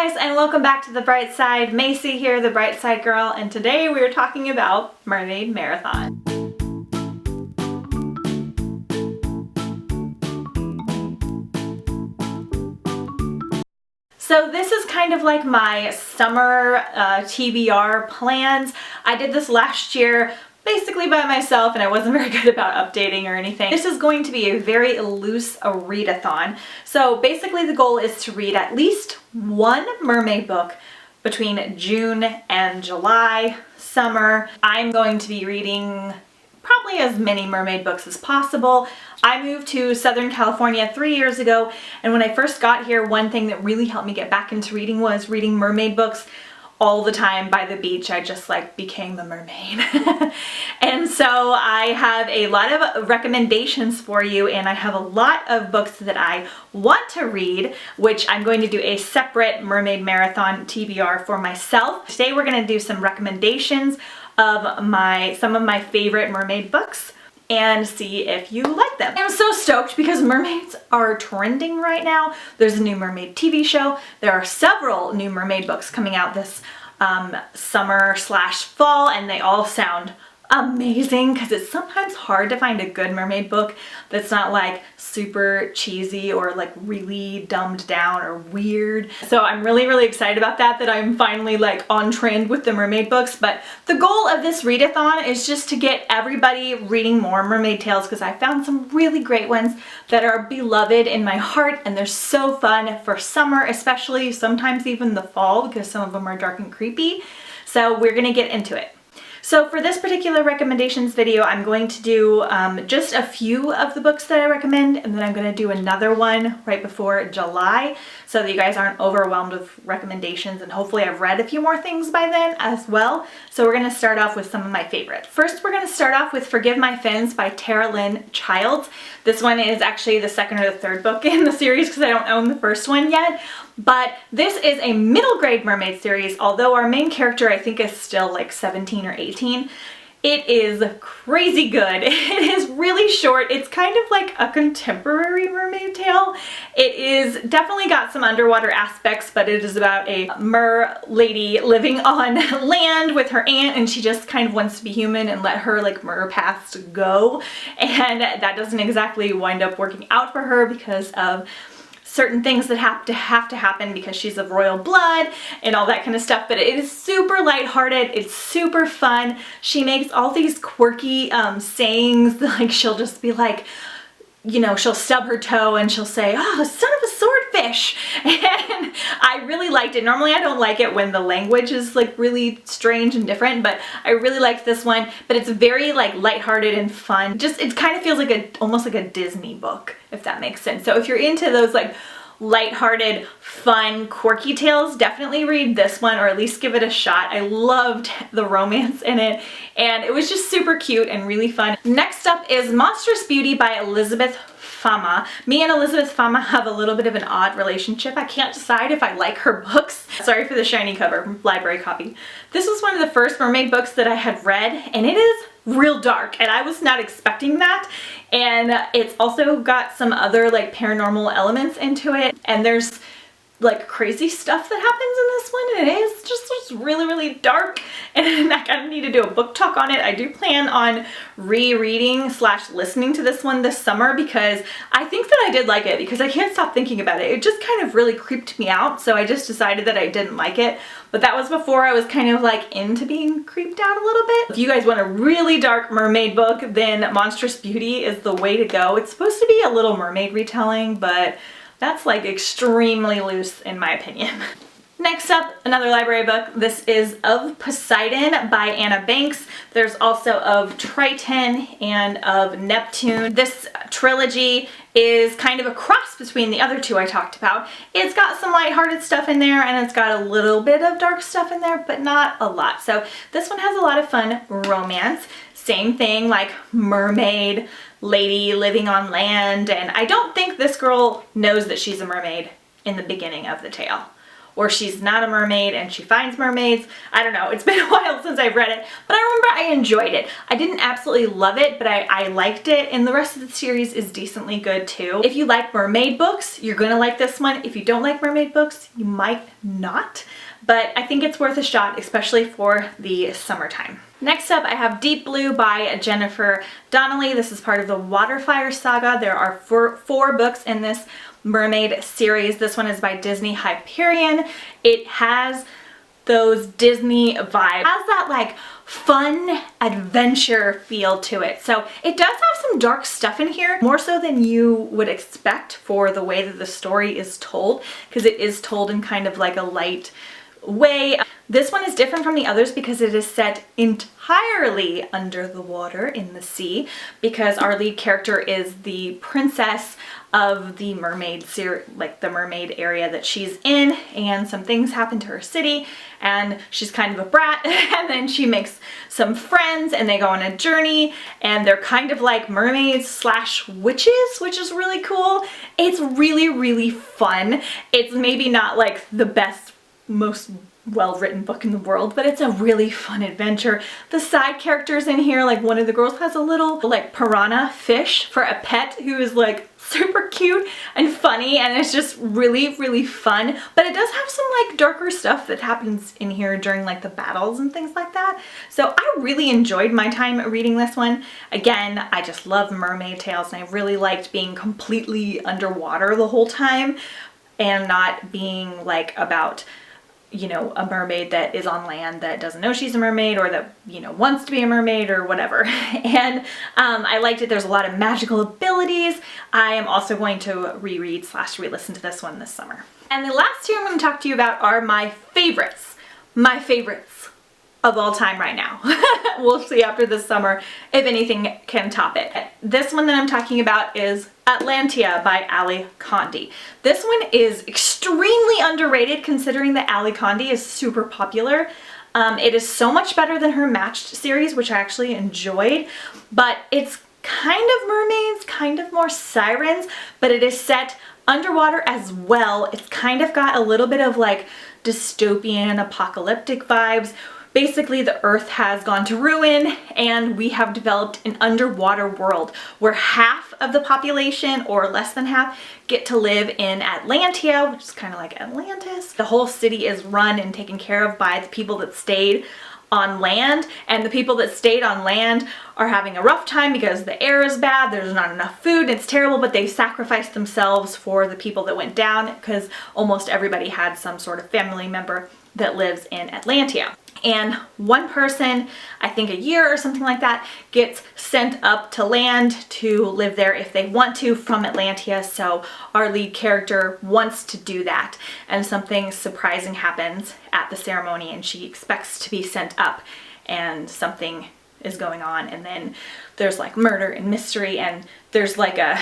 guys, and welcome back to The Bright Side. Macy here, the Bright Side Girl, and today we are talking about Mermaid Marathon. So this is kind of like my summer TBR plans. I did this last year basically by myself and I wasn't very good about updating or anything. This is going to be a very loose readathon. So basically the goal is to read at least one mermaid book between June and July, summer. I'm going to be reading probably as many mermaid books as possible. I moved to Southern California 3 years ago, and when I first got here, one thing that really helped me get back into reading was reading mermaid books all the time by the beach. I just like became a mermaid. And so I have a lot of recommendations for you, and I have a lot of books that I want to read, which I'm going to do a separate Mermaid Marathon TBR for myself. Today we're going to do some recommendations of some of my favorite mermaid books and see if you like them. I'm so stoked because mermaids are trending right now. There's a new mermaid TV show. There are several new mermaid books coming out this summer/fall, and they all sound amazing because it's sometimes hard to find a good mermaid book that's not like super cheesy or like really dumbed down or weird. So I'm really excited about that I'm finally like on trend with the mermaid books. But the goal of this readathon is just to get everybody reading more mermaid tales, because I found some really great ones that are beloved in my heart, and they're so fun for summer, especially sometimes even the fall, because some of them are dark and creepy. So we're gonna get into it. So for this particular recommendations video, I'm going to do just a few of the books that I recommend, and then I'm going to do another one right before July so that you guys aren't overwhelmed with recommendations, and hopefully I've read a few more things by then as well. So we're going to start off with some of my favorites. First, we're going to start off with Forgive My Fins by Tara Lynn Childs. This one is actually the second or the third book in the series because I don't own the first one yet. But this is a middle grade mermaid series, although our main character I think is still like 17 or 18. It is crazy good. It is really short. It's kind of like a contemporary mermaid tale. It is definitely got some underwater aspects, but it is about a mer lady living on land with her aunt, and she just kind of wants to be human and let her like mer past go. And that doesn't exactly wind up working out for her because of certain things that have to happen because she's of royal blood and all that kind of stuff. But it is super lighthearted. It's super fun. She makes all these quirky sayings, like she'll just be like, you know, she'll stub her toe and she'll say, "Oh, son of a swordfish." And I really liked it. Normally I don't like it when the language is like really strange and different, but I really liked this one. But it's very like lighthearted and fun. Just, it kind of feels like almost like a Disney book, if that makes sense. So if you're into those like lighthearted, fun, quirky tales, definitely read this one, or at least give it a shot. I loved the romance in it, and it was just super cute and really fun. Next up is Monsterous Beauty by Elizabeth Fama. Me and Elizabeth Fama have a little bit of an odd relationship. I can't decide if I like her books. Sorry for the shiny cover, library copy. This was one of the first mermaid books that I had read, and it is real dark, and I was not expecting that. And it's also got some other like paranormal elements into it, and there's like crazy stuff that happens in this one, and it is just really dark, and I kind of need to do a book talk on it. I do plan on rereading / listening to this one this summer because I think that I did like it, because I can't stop thinking about it. It just kind of really creeped me out, so I just decided that I didn't like it. But that was before I was kind of like into being creeped out a little bit. If you guys want a really dark mermaid book, then Monstrous Beauty is the way to go. It's supposed to be a Little Mermaid retelling, but that's like extremely loose in my opinion. Next up, another library book. This is Of Poseidon by Anna Banks. There's also Of Triton and Of Neptune. This trilogy is kind of a cross between the other two I talked about. It's got some lighthearted stuff in there, and it's got a little bit of dark stuff in there, but not a lot. So this one has a lot of fun romance. Same thing, like mermaid lady living on land, and I don't think this girl knows that she's a mermaid in the beginning of the tale. or she's not a mermaid and she finds mermaids. I don't know, it's been a while since I've read it, but I remember I enjoyed it. I didn't absolutely love it, but I liked it, and the rest of the series is decently good too. If you like mermaid books, you're gonna like this one. If you don't like mermaid books, you might not, but I think it's worth a shot, especially for the summertime. Next up, I have Deep Blue by Jennifer Donnelly. This is part of the Waterfire Saga. There are four books in this mermaid series. This one is by Disney Hyperion. It has those Disney vibes. It has that like fun adventure feel to it. So it does have some dark stuff in here, more so than you would expect for the way that the story is told, because it is told in kind of like a light way. This one is different from the others because it is set entirely under the water in the sea, because our lead character is the princess of the mermaid series, like the mermaid area that she's in, and some things happen to her city and she's kind of a brat and then she makes some friends and they go on a journey and they're kind of like mermaids slash witches, which is really cool. It's really, really fun. It's maybe not like the best, most well-written book in the world, but it's a really fun adventure. The side characters in here, like one of the girls has a little like piranha fish for a pet who is like super cute and funny, and it's just really, really fun. But it does have some like darker stuff that happens in here during like the battles and things like that. So I really enjoyed my time reading this one. Again, I just love mermaid tales, and I really liked being completely underwater the whole time and not being like about, you know, a mermaid that is on land that doesn't know she's a mermaid, or that, you know, wants to be a mermaid or whatever. And I liked it. There's a lot of magical abilities. I am also going to reread slash re-listen to this one this summer. And the last two I'm going to talk to you about are my favorites of all time right now. We'll see after this summer if anything can top it. This one that I'm talking about is Atlantia by Ali Condé. This one is extremely underrated considering that Ali Condé is super popular. It is so much better than her Matched series, which I actually enjoyed, but it's kind of mermaids, kind of more sirens, but it is set underwater as well. It's kind of got a little bit of like dystopian apocalyptic vibes. Basically, the earth has gone to ruin and we have developed an underwater world where half of the population, or less than half, get to live in Atlantia, which is kind of like Atlantis. The whole city is run and taken care of by the people that stayed on land, and the people that stayed on land are having a rough time because the air is bad, there's not enough food, it's terrible, but they sacrificed themselves for the people that went down, because almost everybody had some sort of family member that lives in Atlantia. And one person, I think a year or something like that, gets sent up to land to live there if they want to from Atlantia. So our lead character wants to do that, and something surprising happens at the ceremony and she expects to be sent up, and something is going on, and then there's like murder and mystery, and there's like a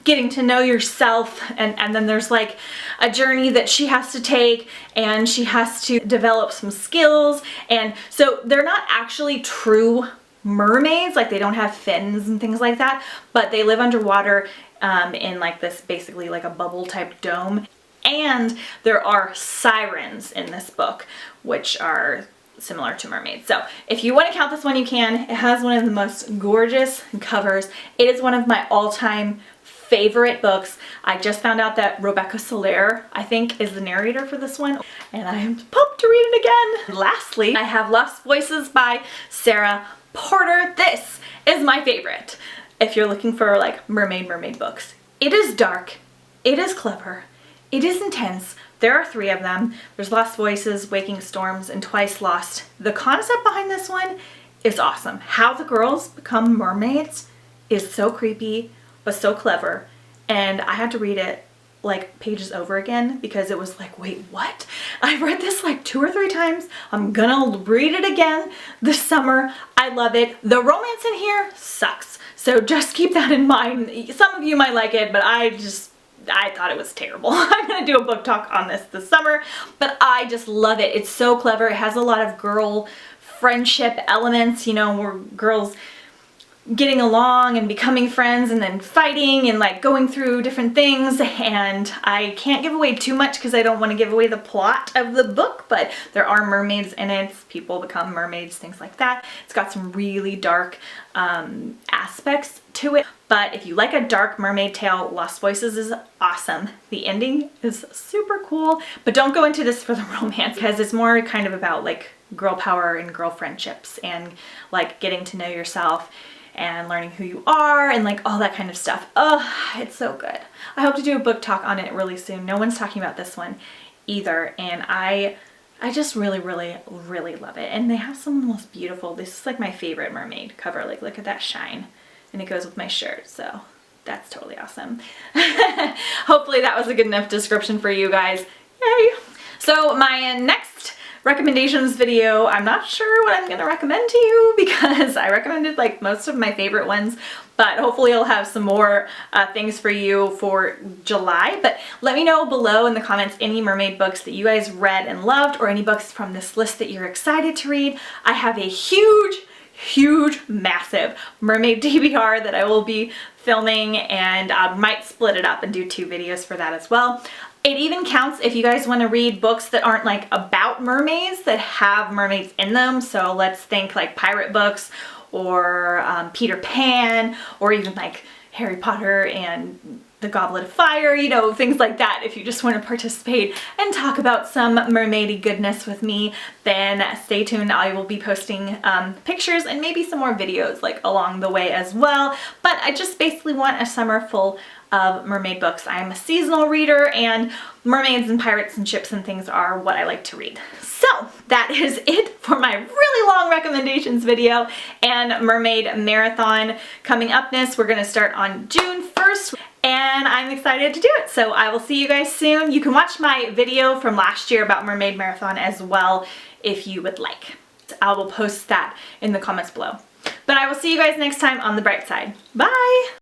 getting to know yourself, and then there's like a journey that she has to take, and she has to develop some skills. And so they're not actually true mermaids, like they don't have fins and things like that, but they live underwater in like this, basically like a bubble type dome. And there are sirens in this book, which are similar to mermaids. So if you want to count this one, you can. It has one of the most gorgeous covers. It is one of my all-time favorite books. I just found out that Rebecca Soler, I think, is the narrator for this one, and I am pumped to read it again. Lastly, I have Lost Voices by Sarah Porter. This is my favorite if you're looking for like mermaid books. It is dark, it is clever, it is intense. There are 3 of them. There's Lost Voices, Waking Storms, and Twice Lost. The concept behind this one is awesome. How the girls become mermaids is so creepy, but so clever. And I had to read it like pages over again because it was like, wait, what? I've read this like 2 or 3 times. I'm gonna read it again this summer. I love it. The romance in here sucks, so just keep that in mind. Some of you might like it, but I thought it was terrible. I'm gonna do a book talk on this summer, but I just love it. It's so clever. It has a lot of girl friendship elements, you know, where girls getting along and becoming friends and then fighting and like going through different things. And I can't give away too much because I don't want to give away the plot of the book, but there are mermaids in it. People become mermaids, things like that. It's got some really dark aspects to it. But if you like a dark mermaid tale, Lost Voices is awesome. The ending is super cool, but don't go into this for the romance because it's more kind of about like girl power and girl friendships and like getting to know yourself and learning who you are and like all that kind of stuff. Oh, it's so good. I hope to do a book talk on it really soon. No one's talking about this one either, and I just really love it. And they have some of the most beautiful, this is like my favorite mermaid cover. Like look at that shine, and it goes with my shirt, so that's totally awesome. Hopefully that was a good enough description for you guys. Yay! So my next recommendations video, I'm not sure what I'm gonna recommend to you because I recommended like most of my favorite ones, but hopefully I'll have some more things for you for July. But let me know below in the comments any mermaid books that you guys read and loved, or any books from this list that you're excited to read. I have a huge, massive mermaid TBR that I will be filming, and I might split it up and do 2 videos for that as well. It even counts if you guys want to read books that aren't like about mermaids, that have mermaids in them. So let's think like pirate books, or Peter Pan, or even like Harry Potter and the Goblet of Fire, you know, things like that. If you just want to participate and talk about some mermaidy goodness with me, then stay tuned. I will be posting pictures and maybe some more videos like along the way as well. But I just basically want a summer full of mermaid books. I'm a seasonal reader, and mermaids and pirates and ships and things are what I like to read. So that is it for my really long recommendations video and mermaid marathon. Coming up next, we're going to start on June 1st. And I'm excited to do it. So I will see you guys soon. You can watch my video from last year about Mermaid Marathon as well if you would like. I will post that in the comments below. But I will see you guys next time on the bright side. Bye!